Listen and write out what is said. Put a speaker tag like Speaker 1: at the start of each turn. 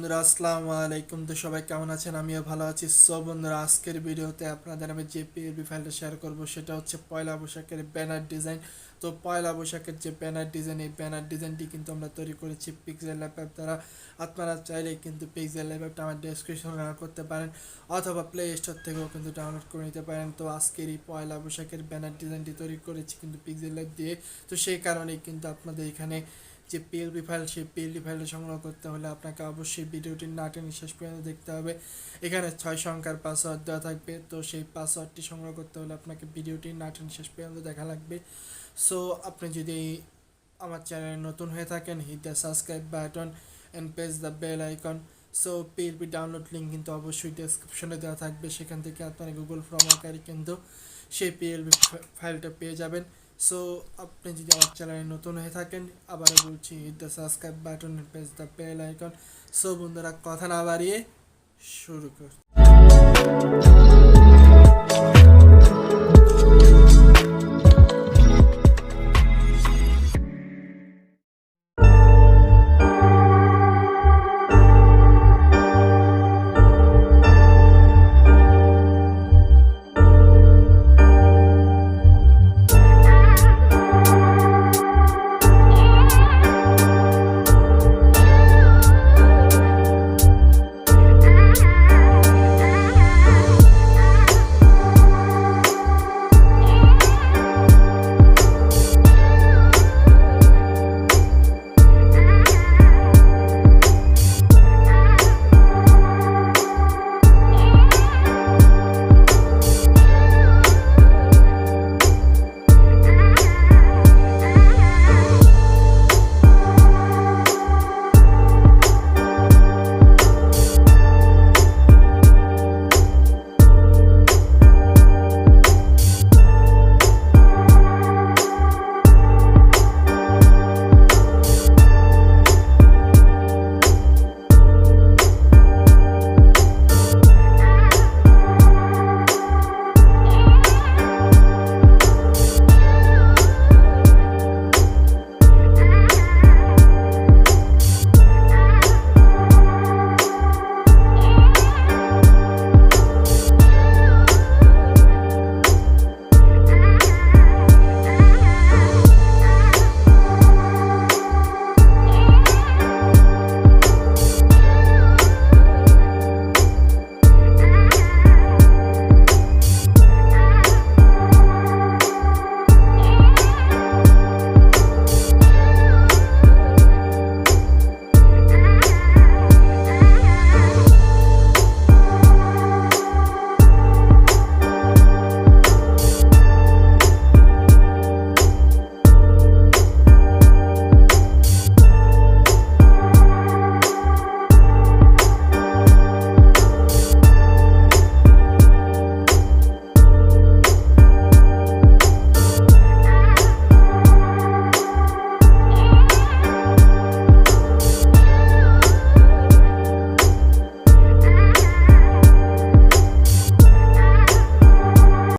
Speaker 1: বন্ধুরা আসসালামু আলাইকুম। তো সবাই কেমন আছেন? আমিও ভালো আছি। সো বন্ধুরা, আজকের ভিডিওতে আপনাদের আমি যে পিএলবি ফাইলটা শেয়ার করব সেটা হচ্ছে পয়লা বৈশাখের ব্যানার ডিজাইন। তো পয়লা বৈশাখের যে ব্যানার ডিজাইন, এই ব্যানার ডিজাইনটি কিন্তু আমরা তৈরি করেছি পিক্সেল ল্যাব অ্যাপ দ্বারা। আপনারা চাইলে কিন্তু পিক্সেল ল্যাব অ্যাপটা আমার ডেসক্রিপশনে ডাউনলোড করতে পারেন অথবা প্লে স্টোর থেকেও কিন্তু ডাউনলোড করে নিতে পারেন। তো আজকের এই পয়লা বৈশাখের ব্যানার ডিজাইনটি তৈরি করেছি কিন্তু পিক্সেল ল্যাব দিয়ে। তো সেই কারণেই কিন্তু আপনাদের এখানে যে পিএলবি ফাইল, সেই পিএলবি ফাইলটা সংগ্রহ করতে হলে আপনাকে অবশ্যই ভিডিওটি না টেনে শেষ পর্যন্ত দেখতে হবে। এখানে 6 সংখ্যার পাসওয়ার্ড দেওয়া থাকবে। তো সেই পাসওয়ার্ডটি সংগ্রহ করতে হলে আপনাকে ভিডিওটি না টেনে শেষ পর্যন্ত দেখা লাগবে। সো আপনি যদি আমার চ্যানেলে নতুন হয়ে থাকেন, hit the subscribe button and press the bell icon. So PLB download link কিন্তু অবশ্যই ডেসক্রিপশনে দেওয়া থাকবে, সেখান থেকে আপনার গুগল ফর্ম আকারে কিন্তু সেই পিএলবি ফাইলটা পেয়ে যাবেন। সো আপনি যদি আমার চ্যানেলে নতুন হয়ে থাকেন, আবারও বলছি, hit the subscribe button, press the bell icon. So বন্ধুরা, কথা না বাড়িয়ে শুরু কর।